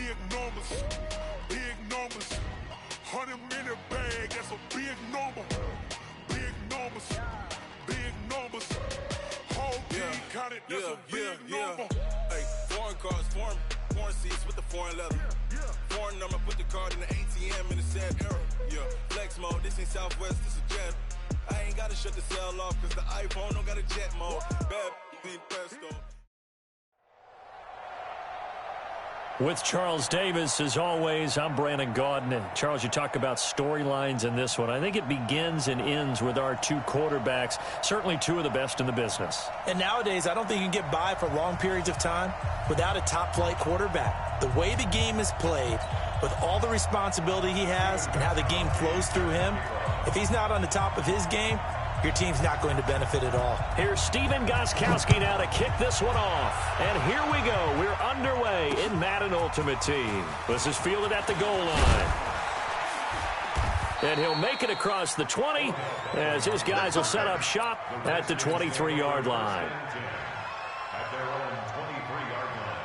big numbers, big numbers. 100-minute bag, that's a big number. Big numbers, big numbers. Whole team counted, that's a big number. Hey, foreign cars, foreign seats with the foreign leather. Foreign number, put the card in the ATM in the sad era. Yeah, flex mode, this ain't Southwest, this a jet. I ain't gotta shut the cell off, cause the iPhone don't got a jet mode. Bad being presto. With Charles Davis, as always, I'm Brandon Gaudin. And Charles, you talk about storylines in this one. I think it begins and ends with our two quarterbacks, certainly two of the best in the business. And nowadays, I don't think you can get by for long periods of time without a top-flight quarterback. The way the game is played, with all the responsibility he has and how the game flows through him, if he's not on the top of his game, your team's not going to benefit at all. Here's Stephen Gostkowski now to kick this one off. And here we go. We're underway in Madden Ultimate Team. This is fielded at the goal line. And he'll make it across the 20 as his guys will set up shop at the 23-yard line. At their own 23-yard line.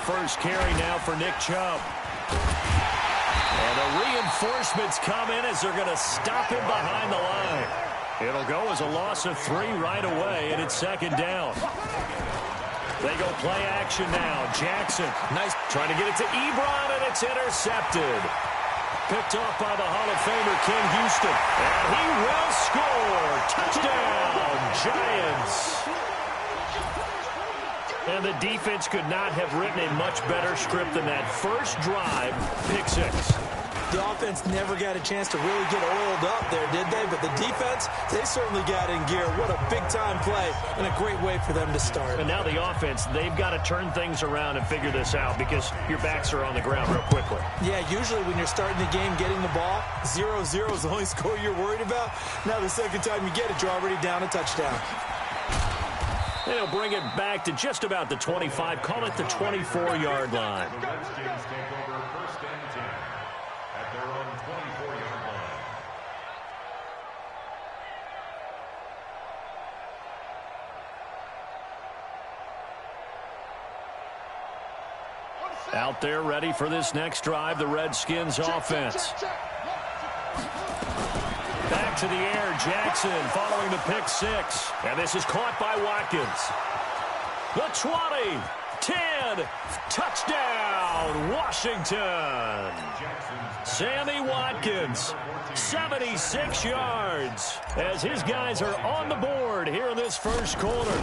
First carry now for Nick Chubb. And the reinforcements come in as they're going to stop him behind the line. It'll go as a loss of 3 right away, and it's second down. They go play action now. Jackson, nice, trying to get it to Ebron, and it's intercepted. Picked off by the Hall of Famer Ken Houston. And he will score. Touchdown, Giants. And the defense could not have written a much better script than that. First drive, pick 6. The offense never got a chance to really get oiled up there, did they? But the defense, they certainly got in gear. What a big-time play and a great way for them to start. And now the offense, they've got to turn things around and figure this out because your backs are on the ground real quickly. Yeah, usually when you're starting the game, getting the ball, 0-0 is the only score you're worried about. Now the second time you get it, you're already down a touchdown. They'll bring it back to just about the 25. Call it the 24-yard line. The Redskins take over first and 10 at their own 24-yard line. Out there ready for this next drive, the Redskins offense. Back to the air, Jackson following the pick 6. And this is caught by Watkins. The 20, 10, touchdown, Washington. Sammy Watkins, 76 yards, as his guys are on the board here in this first quarter.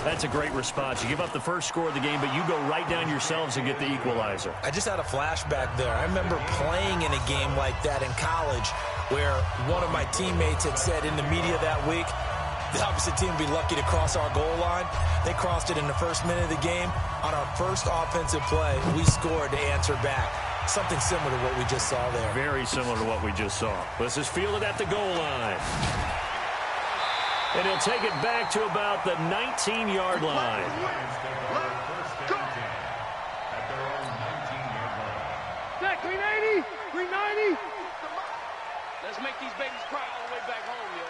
That's a great response. You give up the first score of the game, but you go right down yourselves and get the equalizer. I just had a flashback there. I remember playing in a game like that in college where one of my teammates had said in the media that week, the opposite team would be lucky to cross our goal line. They crossed it in the first minute of the game. On our first offensive play, we scored to answer back. Something similar to what we just saw there. Very similar to what we just saw. This is fielded at the goal line. And he'll take it back to about the 19-yard line. Jack, 390, 390. Let's make these babies cry all the way back home, yo.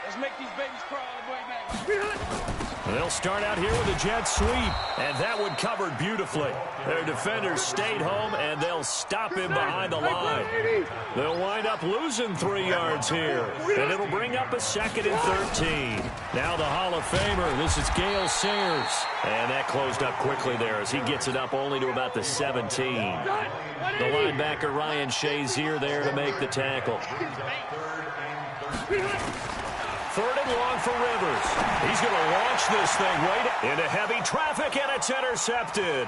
Let's make these babies cry all the way back home. They'll start out here with a jet sweep, and that one covered beautifully. Their defenders stayed home, and they'll stop him behind the line. They'll wind up losing 3 yards here, and it'll bring up a 2nd and 13. Now the Hall of Famer, this is Gale Sayers. And that closed up quickly there as he gets it up only to about the 17. The linebacker Ryan Shazier there to make the tackle. 3rd and long for Rivers. He's going to launch this thing right into heavy traffic, and it's intercepted.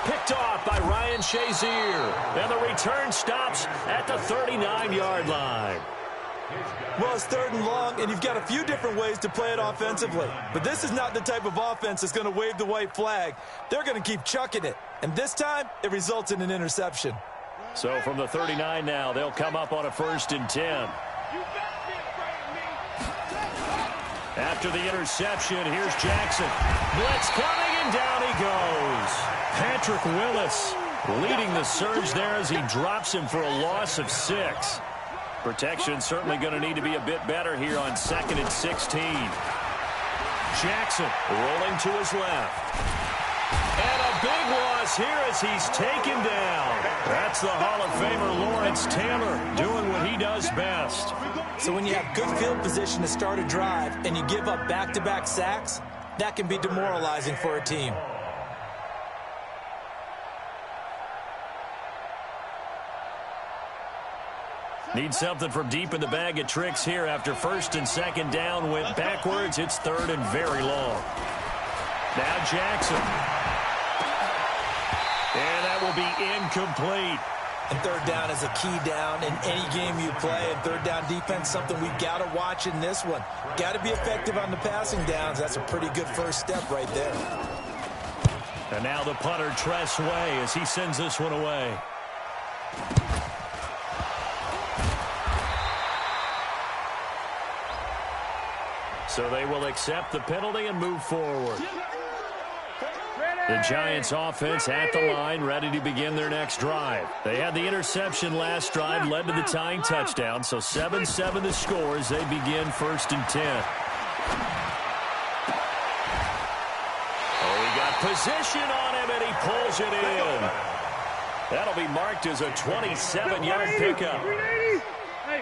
Picked off by Ryan Shazier. And the return stops at the 39-yard line. Well, it's 3rd and long, and you've got a few different ways to play it offensively. But this is not the type of offense that's going to wave the white flag. They're going to keep chucking it. And this time, it results in an interception. So from the 39 now, they'll come up on a 1st and 10. After the interception, here's Jackson. Blitz coming, and down he goes. Patrick Willis leading the surge there as he drops him for a loss of 6. Protection certainly going to need to be a bit better here on 2nd and 16. Jackson rolling to his left. And a big loss here as he's taken down. That's the Hall of Famer Lawrence Taylor doing what he does best. So when you have good field position to start a drive and you give up back-to-back sacks, that can be demoralizing for a team. Need something from deep in the bag of tricks here after 1st and 2nd down went backwards. It's 3rd and very long. Now Jackson. And that will be incomplete. And 3rd down is a key down in any game you play. And 3rd down defense, something we've got to watch in this one. Got to be effective on the passing downs. That's a pretty good first step right there. And now the punter, Tress Way, as he sends this one away. So they will accept the penalty and move forward. The Giants offense at the line, ready to begin their next drive. They had the interception last drive, led to the tying touchdown. So 7-7 the score as they begin 1st and 10. Oh, he got position on him, and he pulls it in. That'll be marked as a 27-yard pickup.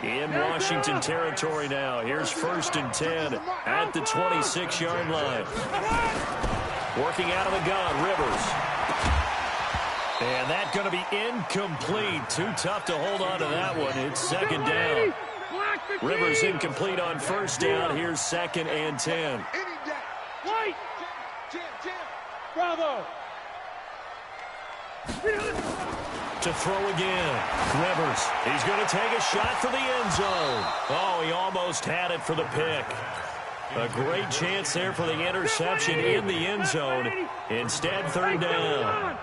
In Washington territory now. Here's 1st and 10 at the 26-yard line. Working out of the gun, Rivers. And that's going to be incomplete. Too tough to hold on to that one. It's 2nd down. Rivers incomplete on 1st down. Here's 2nd and 10. White! Bravo! To throw again. Rivers. He's going to take a shot for the end zone. Oh, he almost had it for the pick. A great chance there for the interception in the end zone. Instead, 3rd down.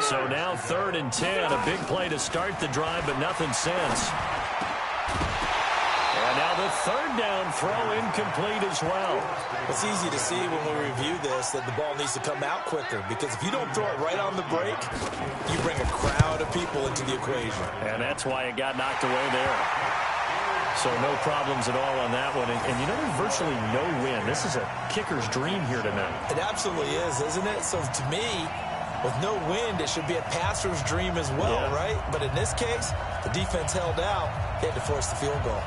So now 3rd and 10. A big play to start the drive, but nothing since. And now the 3rd down throw incomplete as well. It's easy to see when we review this that the ball needs to come out quicker, because if you don't throw it right on the break, you bring a crowd of people into the equation. And that's why it got knocked away there. So no problems at all on that one. And you know, there's virtually no win. This is a kicker's dream here tonight. It absolutely is, isn't it? So to me, with no wind, it should be a passer's dream as well, right? But in this case, the defense held out. They had to force the field goal.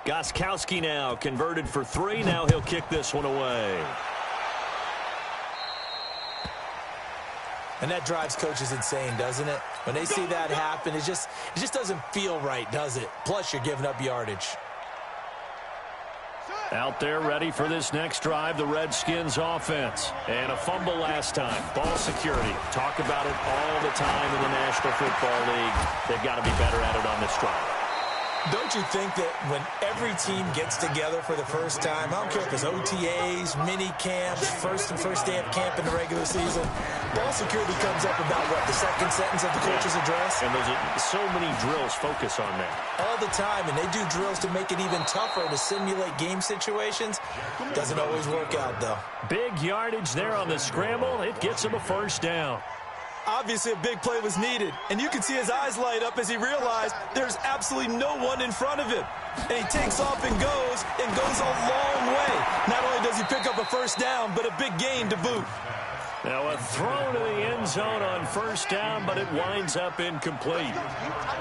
Gostkowski now converted for 3. Now he'll kick this one away. And that drives coaches insane, doesn't it? When they see that happen, it just doesn't feel right, does it? Plus, you're giving up yardage. Out there ready for this next drive, the Redskins offense. And a fumble last time. Ball security. Talk about it all the time in the National Football League. They've got to be better at it on this drive. Don't you think that when every team gets together for the first time, I don't care if it's OTAs, mini camps, first day of camp in the regular season, ball security comes up about, what, the second sentence of the coach's address? And there's so many drills focus on that. All the time, and they do drills to make it even tougher to simulate game situations. Doesn't always work out, though. Big yardage there on the scramble. It gets him a 1st down. Obviously, a big play was needed, and you can see his eyes light up as he realized there's absolutely no one in front of him. And he takes off and goes a long way. Not only does he pick up a 1st down, but a big gain to boot. Now a throw to the end zone on 1st down, but it winds up incomplete.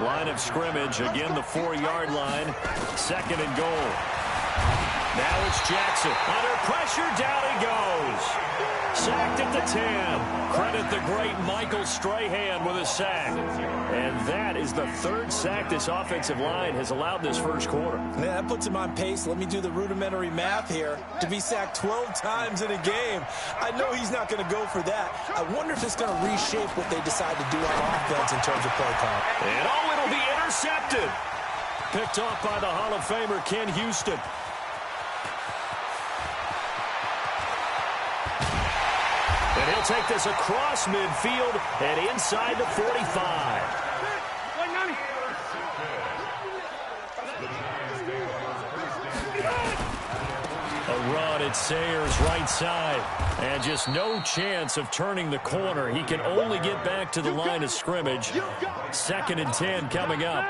Line of scrimmage, again the 4-yard line, 2nd and goal. Now it's Jackson. Under pressure, down he goes. sacked at the 10. Credit the great Michael Strahan with a sack. And that is the third sack this offensive line has allowed this first quarter. Yeah, that puts him on pace. Let me do the rudimentary math here. To be sacked 12 times in a game. I know he's not going to go for that. I wonder if it's going to reshape what they decide to do on offense in terms of play call. And it'll be intercepted. Picked off by the Hall of Famer Ken Houston. And he'll take this across midfield and inside the 45. A run at Sayers' right side. And just no chance of turning the corner. He can only get back to the line of scrimmage. 2nd and 10 coming up.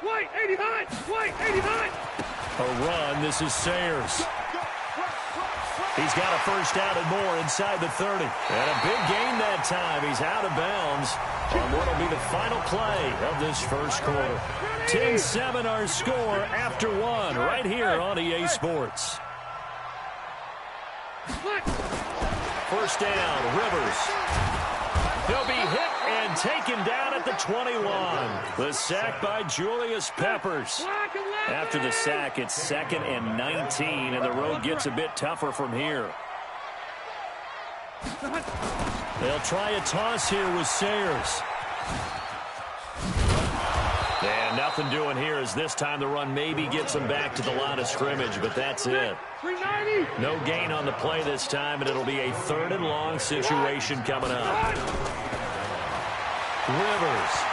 White, 89! White, 89! A run. This is Sayers. He's got a first down and more inside the 30. And a big gain that time. He's out of bounds on what will be the final play of this first quarter. 10-7 our score after one right here on EA Sports. First down, Rivers. He'll be hit and taken down at the 21. The sack by Julius Peppers. After the sack, it's 2nd and 19, and the road gets a bit tougher from here. They'll try a toss here with Sayers. And nothing doing here as this time the run maybe gets them back to the line of scrimmage, but that's it. No gain on the play this time, and it'll be a 3rd and long situation coming up. Rivers.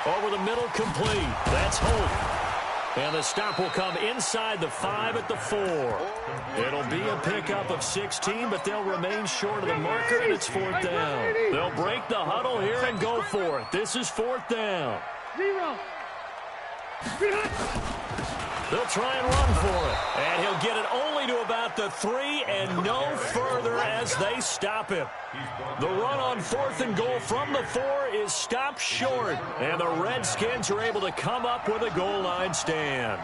Over the middle, complete. That's Holt. And the stop will come inside the 5 at the 4. It'll be a pickup of 16, but they'll remain short of the marker, and it's 4th down. They'll break the huddle here and go for it. This is 4th down. 0. They'll try and run for it. And he'll get it only to about the 3 and no further as they stop him. The run on 4th and goal from the 4 is stopped short. And the Redskins are able to come up with a goal line stand.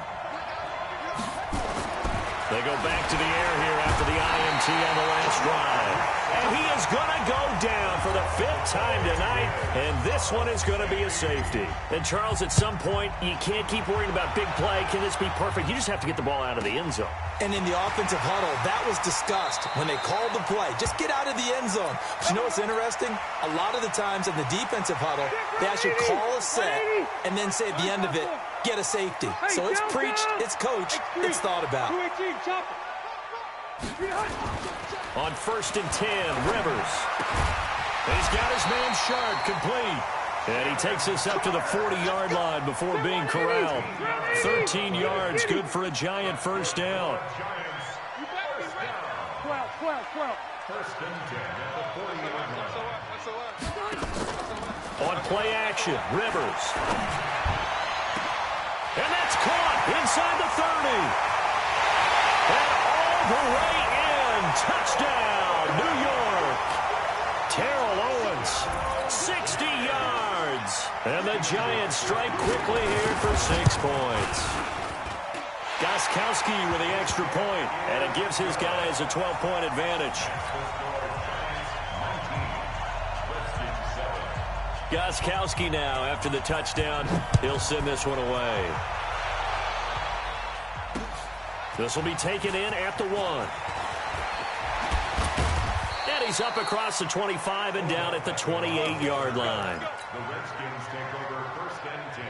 They go back to the air here after the INT on the last drive. And he is going to go down for the 5th time tonight, and this one is going to be a safety. And, Charles, at some point, you can't keep worrying about big play. Can this be perfect? You just have to get the ball out of the end zone. And in the offensive huddle, that was discussed when they called the play. Just get out of the end zone. But you know what's interesting? A lot of the times in the defensive huddle, they actually call a set and then say at the end of it, get a safety. So it's preached, it's coached, it's thought about. On 1st and 10, Rivers. He's got his man Sharp complete. And he takes this up to the 40-yard line before being corralled. 13 yards, good for a Giant first down. 12. 1st and 10 at the 40-yard line. On play action, Rivers. And that's caught inside the 30. And all the way in. Touchdown, New York. Terrell Owens, 60 yards. And the Giants strike quickly here for 6 points. Gostkowski with the extra point, and it gives his guys a 12-point advantage. Gostkowski now, after the touchdown, he'll send this one away. This will be taken in at the 1. And he's up across the 25 and down at the 28-yard line. The Redskins take over 1st and 10.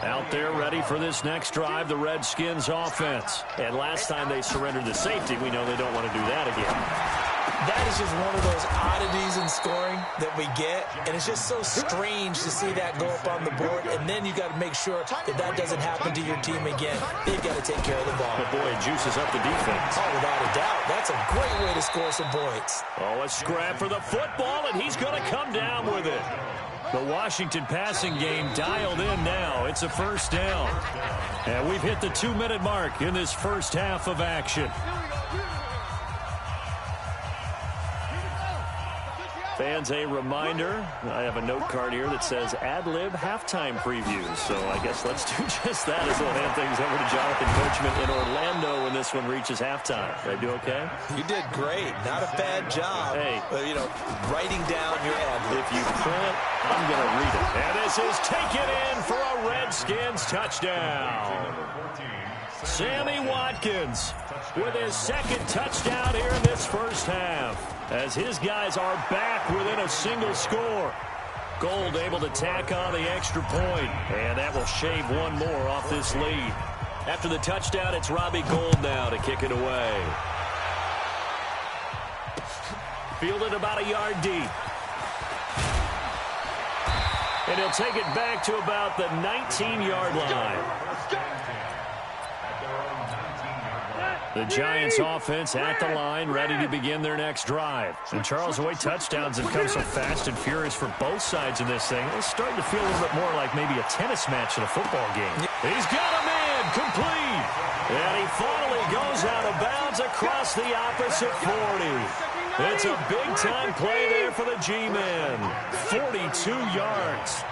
Out there ready for this next drive, the Redskins offense. And last time they surrendered the safety, we know they don't want to do that again. That is just one of those oddities in scoring that we get, and it's just so strange to see that go up on the board, and then you got to make sure that that doesn't happen to your team again. They've got to take care of the ball. But boy, it juices up the defense. Oh, without a doubt. That's a great way to score some points. Oh, a scrap for the football, and he's going to come down with it. The Washington passing game dialed in now. It's a first down. And we've hit the 2-minute mark in this first half of action. Fans, a reminder, I have a note card here that says ad-lib halftime previews. So I guess let's do just that as we'll hand things over to Jonathan Coachman in Orlando when this one reaches halftime. Did I do okay? You did great. Not a bad job. Hey. Writing down your ad-lib. If you print, I'm going to read it. And this is taken in for a Redskins touchdown. Sammy Watkins with his second touchdown here in this first half, as his guys are back within a single score. Gold able to tack on the extra point, and that will shave one more off this lead. After the touchdown, it's Robbie Gould now to kick it away. Fielded about a yard deep. And he'll take it back to about the 19-yard line. The Giants offense at the line, ready to begin their next drive. And Charles, the way touchdowns have come so fast and furious for both sides of this thing, it's starting to feel a little bit more like maybe a tennis match in a football game. He's got a man, complete. And he finally goes out of bounds across the opposite 40. It's a big-time play there for the G-men. 42 yards.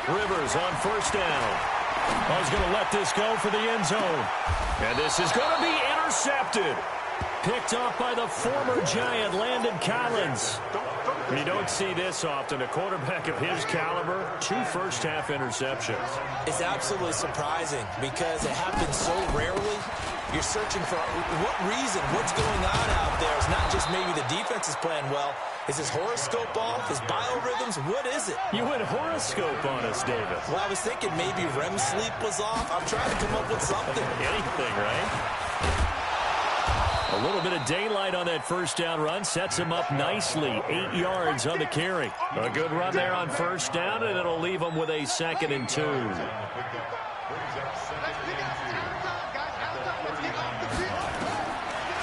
Rivers on first down. I was going to let this go for the end zone. And this is going to be intercepted. Picked off by the former Giant, Landon Collins. You don't see this often. A quarterback of his caliber, 2 first-half interceptions. It's absolutely surprising because it happens so rarely. You're searching for what reason, what's going on out there. It's not just maybe the defense is playing well. Is his horoscope off? His biorhythms? What is it? You went horoscope on us, David. Well, I was thinking maybe REM sleep was off. I'm trying to come up with something. Anything, right? A little bit of daylight on that first down run sets him up nicely. 8 yards on the carry. A good run there on first down, and it'll leave him with a 2nd and 2.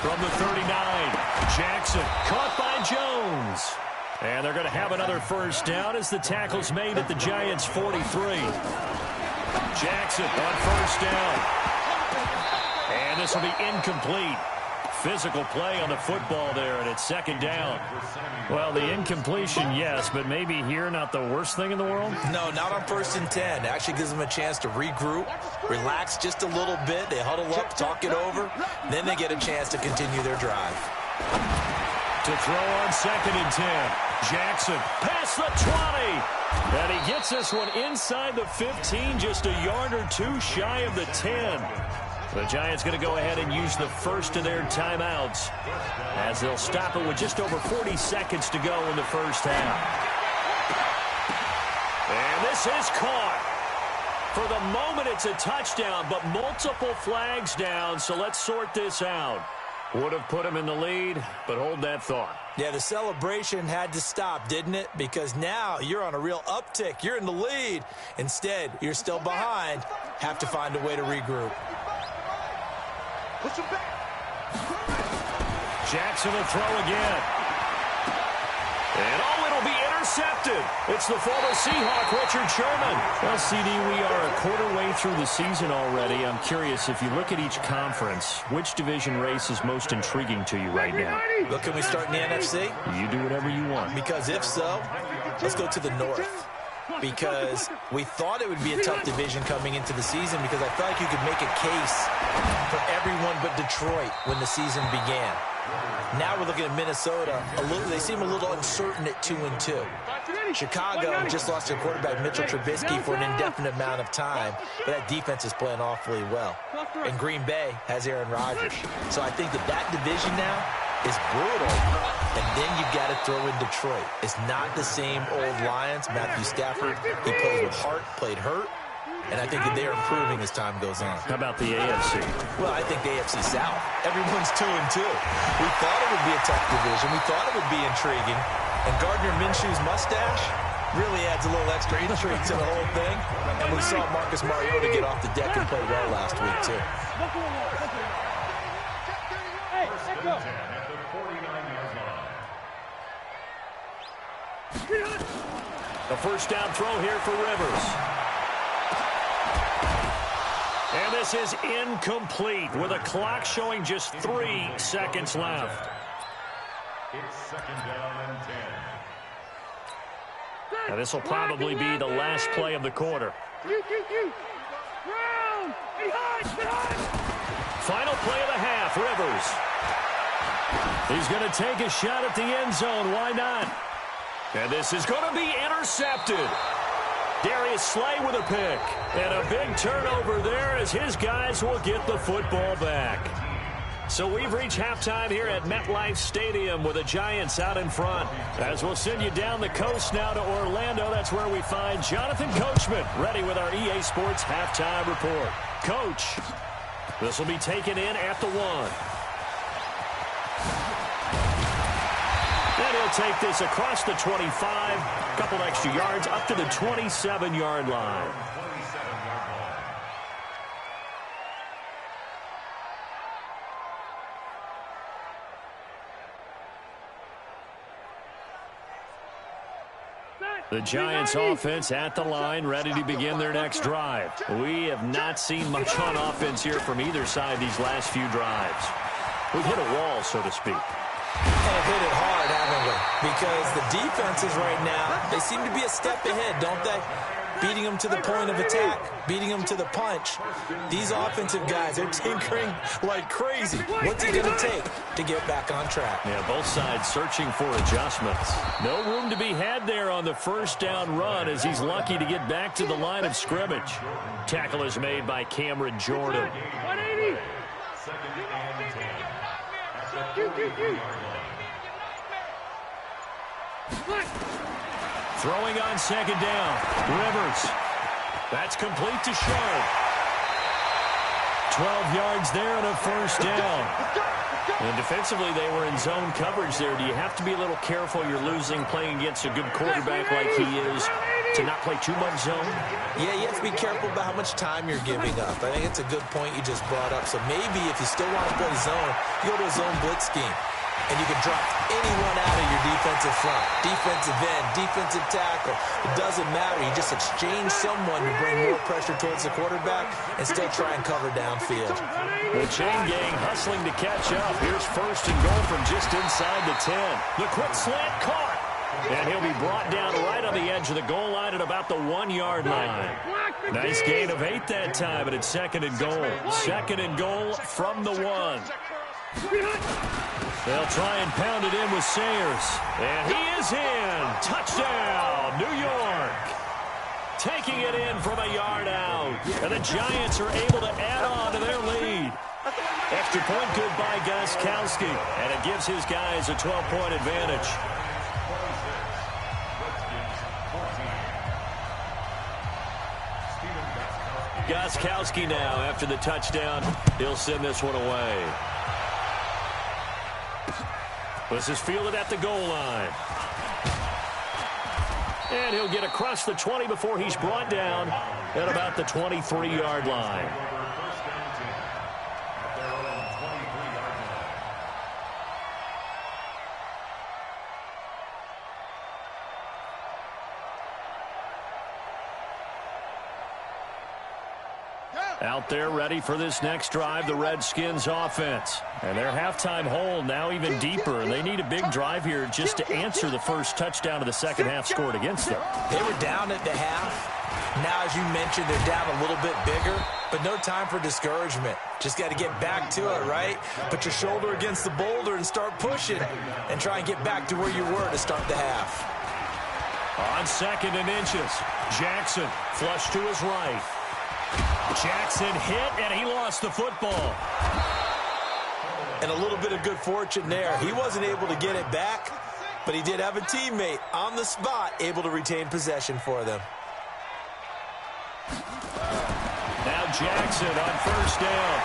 From the 39, Jackson caught by Jones. And they're going to have another first down as the tackle's made at the Giants' 43. Jackson on first down. And this will be incomplete. Physical play on the football there, and it's 2nd down. Well, the incompletion, yes, but maybe here not the worst thing in the world? No, not on 1st and 10. It actually gives them a chance to regroup, relax just a little bit. They huddle up, talk it over. Then they get a chance to continue their drive. To throw on 2nd and 10. Jackson past the 20. And he gets this one inside the 15, just a yard or 2 shy of the 10. The Giants going to go ahead and use the first of their timeouts as they'll stop it with just over 40 seconds to go in the first half. And this is caught. For the moment, it's a touchdown, but multiple flags down, so let's sort this out. Would have put him in the lead, but hold that thought. Yeah, the celebration had to stop, didn't it? Because now you're on a real uptick. You're in the lead. Instead, you're still behind. Have to find a way to regroup. Jackson will throw again. And it'll be intercepted. It's the former Seahawk, Richard Sherman. Well, CD, we are a quarter way through the season already. I'm curious, if you look at each conference, which division race is most intriguing to you right now? Well, can we start in the NFC? You do whatever you want. Because if so, let's go to the North. Because we thought it would be a tough division coming into the season because I felt like you could make a case for everyone but Detroit when the season began. Now we're looking at Minnesota. They seem a little uncertain at 2-2. Chicago just lost their quarterback, Mitchell Trubisky, for an indefinite amount of time, but that defense is playing awfully well. And Green Bay has Aaron Rodgers. So I think that division now is brutal. And then you've got to throw in Detroit. It's not the same old Lions. Matthew Stafford, he plays with heart, played hurt. And I think that they're improving as time goes on. How about the AFC? Well, I think the AFC South. Everyone's 2-2. We thought it would be a tough division. We thought it would be intriguing. And Gardner Minshew's mustache really adds a little extra intrigue to the whole thing. And we saw Marcus Mariota get off the deck and play well last week, too. Hey, let's go. The first down throw here for Rivers. And this This is incomplete with a clock showing just 3 seconds left. It's second down and 10. Now, this will probably be the last play of the quarter. Final play of the half, Rivers. He's going to take a shot at the end zone. Why not? And this is going to be intercepted. Darius Slay with a pick. And a big turnover there as his guys will get the football back. So we've reached halftime here at MetLife Stadium with the Giants out in front. As we'll send you down the coast now to Orlando, that's where we find Jonathan Coachman ready with our EA Sports halftime report. Coach, this will be taken in at the 1. And he'll take this across the 25, a couple extra yards up to the 27-yard line. The Giants offense at the line, ready to begin their next drive. We have not seen much on offense here from either side these last few drives. We've hit a wall, so to speak. And hit it hard, haven't we? Because the defenses right now, they seem to be a step ahead, don't they? Beating them to the point of attack, beating them to the punch. These offensive guys are tinkering like crazy. What's it going to take to get back on track? Yeah, both sides searching for adjustments. No room to be had there on the first down run as he's lucky to get back to the line of scrimmage. Tackle is made by Cameron Jordan. 180. Throwing on second down. Rivers. That's complete to Sharp. 12 yards there and a first down. And defensively, they were in zone coverage there. Do you have to be a little careful? You're losing playing against a good quarterback like he is to not play too much zone? Yeah, you have to be careful about how much time you're giving up. I think it's a good point you just brought up. So maybe if you still want to play zone, you go to a zone blitz scheme. And you can drop anyone out of your defensive front. Defensive end, defensive tackle. It doesn't matter. You just exchange someone to bring more pressure towards the quarterback and still try and cover downfield. The chain gang hustling to catch up. Here's first and goal from just inside the 10. The quick slant caught. And he'll be brought down right on the edge of the goal line at about the 1-yard line. Nice gain of 8 that time, and it's second and goal. Second and goal from the 1. They'll try and pound it in with Sayers. And he is in. Touchdown, New York. Taking it in from a yard out. And the Giants are able to add on to their lead. Extra point good by Gostkowski. And it gives his guys a 12-point advantage. Gostkowski now after the touchdown. He'll send this one away. This is fielded at the goal line. And he'll get across the 20 before he's brought down at about the 23-yard line. Out there ready for this next drive, the Redskins offense. And their halftime hole now even deeper, and they need a big drive here just to answer the first touchdown of the second half scored against them. They were down at the half. Now, as you mentioned, they're down a little bit bigger, but no time for discouragement. Just got to get back to it, right? Put your shoulder against the boulder and start pushing and try and get back to where you were to start the half. On second and inches, Jackson flush to his right. Jackson hit, and he lost the football. And a little bit of good fortune there. He wasn't able to get it back, but he did have a teammate on the spot able to retain possession for them. Now Jackson on first down.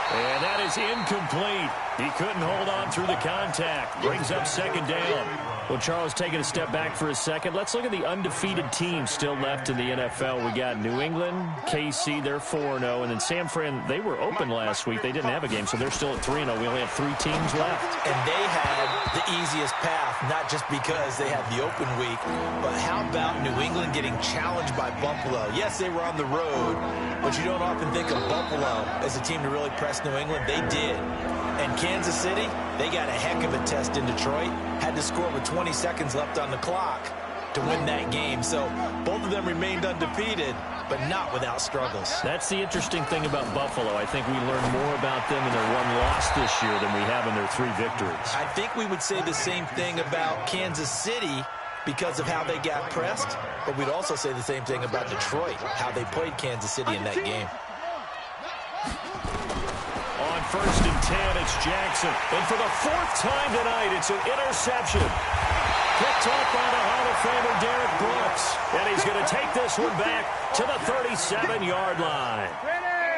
And that is incomplete. He couldn't hold on through the contact. Brings up second down. Well, Charles, taking a step back for a second. Let's look at the undefeated teams still left in the NFL. We got New England, KC, they're 4-0. And then San Fran, they were open last week. They didn't have a game, so they're still at 3-0. We only have 3 teams left. And they had the easiest path, not just because they had the open week, but how about New England getting challenged by Buffalo? Yes, they were on the road, but you don't often think of Buffalo as a team to really press New England. They did. And Kansas City, they got a heck of a test in Detroit. Had to score with 20 seconds left on the clock to win that game. So both of them remained undefeated, but not without struggles. That's the interesting thing about Buffalo. I think we learned more about them in their 1 loss this year than we have in their 3 victories. I think we would say the same thing about Kansas City because of how they got pressed, but we'd also say the same thing about Detroit, how they played Kansas City in that game. On 1st and 10, it's Jackson. And for the 4th time tonight, it's an interception. Picked off by the Hall of Famer Derek Brooks. And he's going to take this one back to the 37-yard line.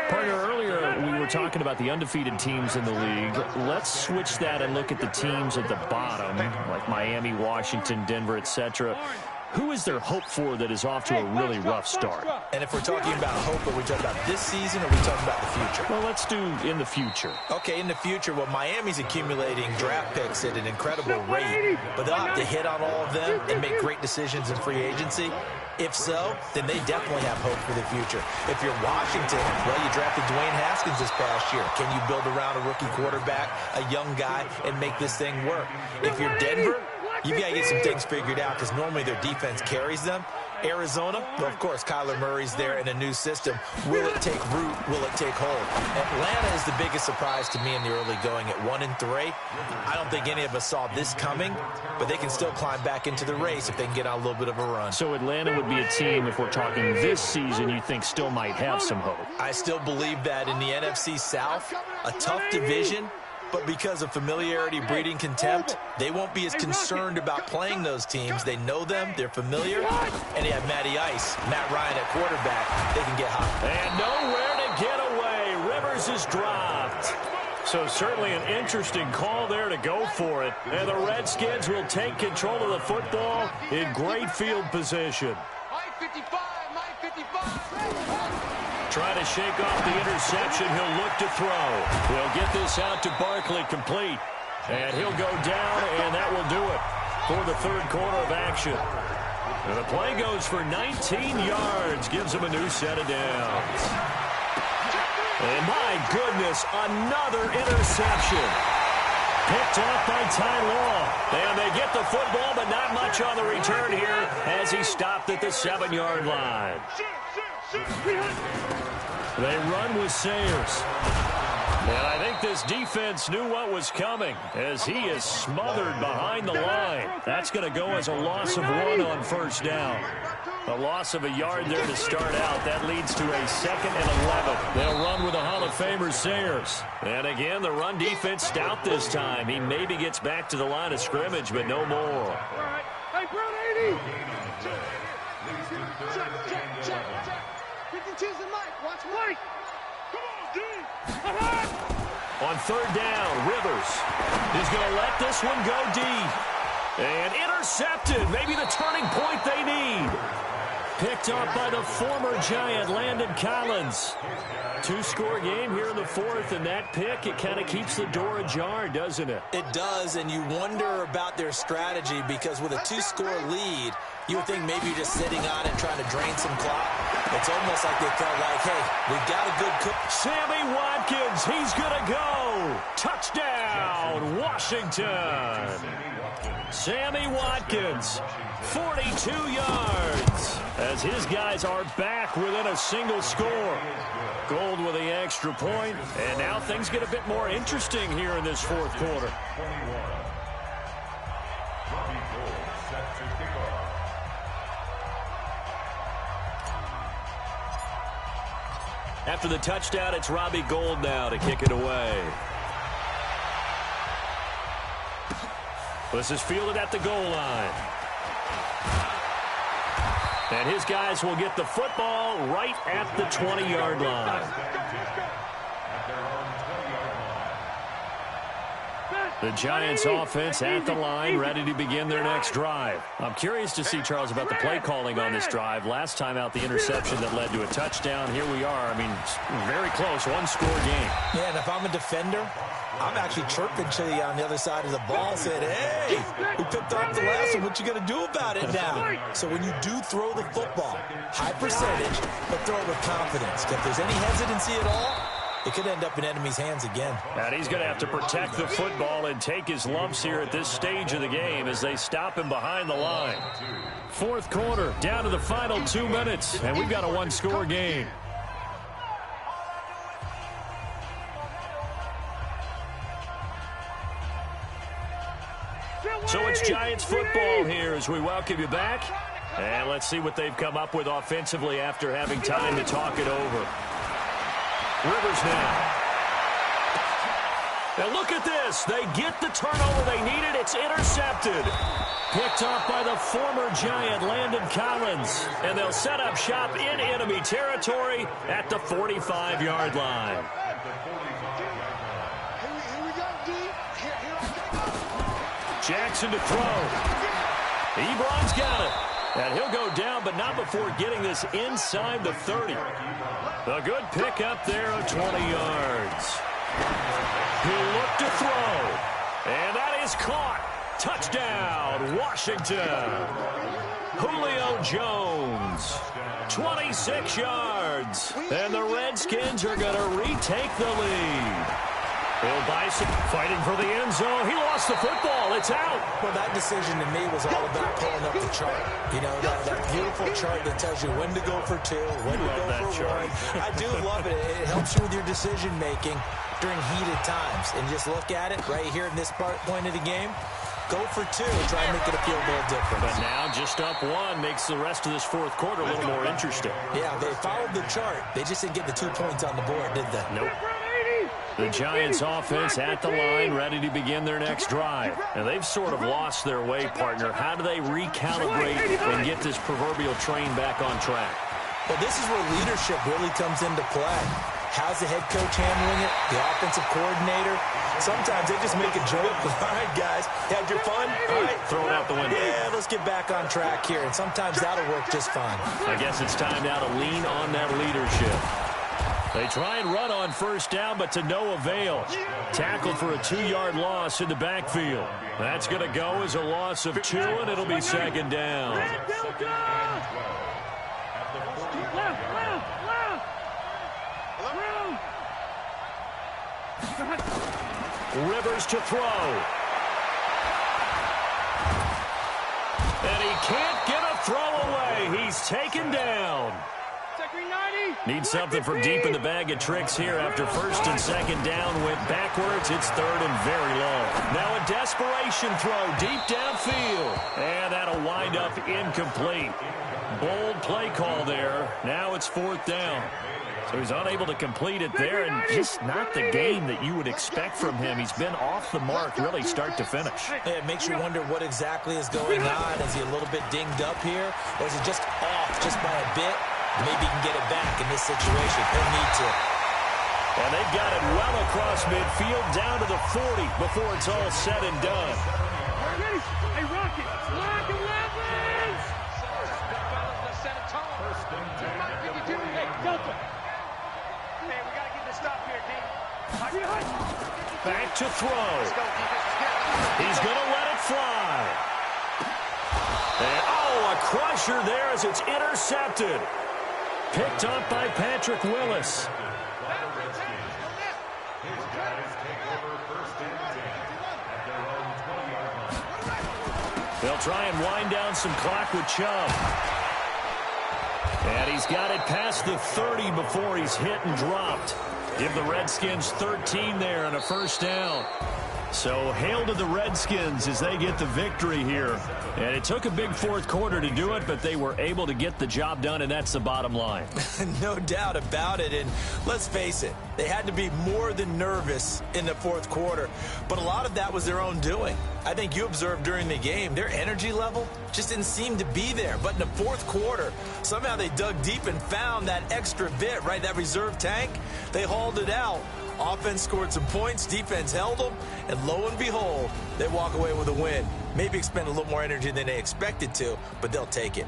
Partner, earlier we were talking about the undefeated teams in the league. Let's switch that and look at the teams at the bottom, like Miami, Washington, Denver, etc. Who is there hope for that is off to a really rough start? And if we're talking about hope, are we talking about this season or are we talking about the future? Well, let's do in the future. Okay, in the future, well, Miami's accumulating draft picks at an incredible rate, but they'll have to hit on all of them and make great decisions in free agency. If so, then they definitely have hope for the future. If you're Washington, well, you drafted Dwayne Haskins this past year. Can you build around a rookie quarterback, a young guy, and make this thing work? If you're Denver, you've got to get some things figured out because normally their defense carries them. Arizona, well, of course, Kyler Murray's there in a new system. Will it take root? Will it take hold? Atlanta is the biggest surprise to me in the early going at 1-3. I don't think any of us saw this coming, but they can still climb back into the race if they can get on a little bit of a run. So Atlanta would be a team, if we're talking this season, you think still might have some hope? I still believe that in the NFC South, a tough division, but because of familiarity breeding contempt, they won't be as concerned about playing those teams. They know them, they're familiar, and they have Matty Ice, Matt Ryan at quarterback. They can get hot. And nowhere to get away. Rivers is dropped. So certainly an interesting call there to go for it. And the Redskins will take control of the football in great field position. Trying to shake off the interception. He'll look to throw. We'll get this out to Barkley, complete. And he'll go down, and that will do it for the 3rd quarter of action. And the play goes for 19 yards. Gives him a new set of downs. And my goodness, another interception. Picked off by Ty Law. And they get the football, but not much on the return here as he stopped at the 7-yard line. They run with Sayers. And I think this defense knew what was coming as he is smothered behind the line. That's going to go as a loss of 1 on 1st down. A loss of a yard there to start out. That leads to a 2nd and 11. They'll run with the Hall of Famer Sayers. And again, the run defense stout this time. He maybe gets back to the line of scrimmage, but no more. Hey, Brown 80. Check. 52's the mic. Watch Mike. Come on, D. On 3rd down, Rivers is going to let this one go deep. And intercepted. Maybe the turning point they need. Picked up by the former Giant, Landon Collins. 2-score game here in the 4th, and that pick, it kind of keeps the door ajar, doesn't it? It does, and you wonder about their strategy because with a 2-score lead, you would think maybe you're just sitting on it trying to drain some clock. It's almost like they felt like, hey, we've got a good cook. Sammy Watkins, he's going to go. Touchdown, Washington. Sammy Watkins, 42 yards, as his guys are back within a single score. Gold with the extra point, and now things get a bit more interesting here in this 4th quarter. After the touchdown, it's Robbie Gould now to kick it away. This is fielded at the goal line. And his guys will get the football right at the 20-yard line. The Giants offense at the line, ready to begin their next drive. I'm curious to see, Charles, about the play calling on this drive. Last time out, the interception that led to a touchdown. Here we are. I mean, very close, one-score game. Yeah, and if I'm a defender, I'm actually chirping to you on the other side of the ball, saying, hey, we picked off the last one. What you going to do about it now? So when you do throw the football, high percentage, but throw it with confidence. If there's any hesitancy at all, it could end up in enemy's hands again. And he's going to have to protect the football and take his lumps here at this stage of the game as they stop him behind the line. Fourth quarter, down to the final 2 minutes, and we've got a one-score game. So it's Giants football here as we welcome you back. And let's see what they've come up with offensively after having time to talk it over. Rivers now. And look at this. They get the turnover they needed. It's intercepted. Picked off by the former Giant, Landon Collins. And they'll set up shop in enemy territory at the 45-yard line. Jackson to throw. Ebron's got it. And he'll go down, but not before getting this inside the 30. A good pick up there of 20 yards. He looked to throw. And that is caught. Touchdown, Washington. Julio Jones. 26 yards. And the Redskins are going to retake the lead. Bill Bison fighting for the end zone. He lost the football. It's out. Well, that decision to me was all about pulling up the chart. You know, that beautiful chart that tells you when to go for two, when to go for one. I do love it. It helps you with your decision-making during heated times. And just look at it right here in this point of the game. Go for two and try and make it a field goal difference. But now just up one makes the rest of this fourth quarter a little more interesting. Yeah, they followed the chart. They just didn't get the 2 points on the board, did they? Nope. The Giants offense at the line, ready to begin their next drive. And they've sort of lost their way, partner. How do they recalibrate and get this proverbial train back on track? Well, this is where leadership really comes into play. How's the head coach handling it? The offensive coordinator? Sometimes they just make a joke. All right, guys, had your fun? All right. Throw it out the window. Yeah, let's get back on track here. And sometimes that'll work just fine. I guess it's time now to lean on that leadership. They try and run on first down, but to no avail. Tackled for a 2-yard loss in the backfield. That's going to go as a loss of 2, and it'll be second down. Rivers to throw. And he can't get a throw away. He's taken down. Needs something from deep in the bag of tricks here after first and second down went backwards. It's third and very low. Now a desperation throw deep downfield. And that'll wind up incomplete. Bold play call there. Now it's fourth down. So he's unable to complete it there, and just not the game that you would expect from him. He's been off the mark really start to finish. It makes you wonder what exactly is going on. Is he a little bit dinged up here, or is he just off just by a bit? Maybe he can get it back in this situation. He'll need to. And they've got it well across midfield down to the 40 before it's all said and done. Hey, Rocket, lock 11! Delta. Hey, we got to get this stop here, D. Back to throw. He's going to let it fly. And, oh, a crusher there as it's intercepted. Picked up by Patrick Willis. They'll try and wind down some clock with Chubb. And he's got it past the 30 before he's hit and dropped. Give the Redskins 13 there and a first down. So hail to the Redskins as they get the victory here. And it took a big fourth quarter to do it, but they were able to get the job done, and that's the bottom line. No doubt about it. And let's face it, they had to be more than nervous in the fourth quarter. But a lot of that was their own doing. I think you observed during the game, their energy level just didn't seem to be there. But in the fourth quarter, somehow they dug deep and found that extra bit, right, that reserve tank. They hauled it out. Offense scored some points, defense held them, and lo and behold, they walk away with a win. Maybe expend a little more energy than they expected to, but they'll take it.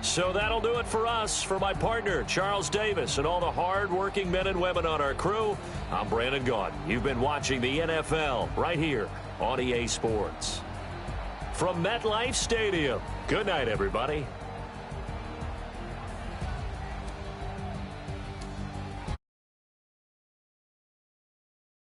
So that'll do it for us. For my partner, Charles Davis, and all the hard-working men and women on our crew, I'm Brandon Gaudin. You've been watching the NFL right here on EA Sports. From MetLife Stadium, good night, everybody.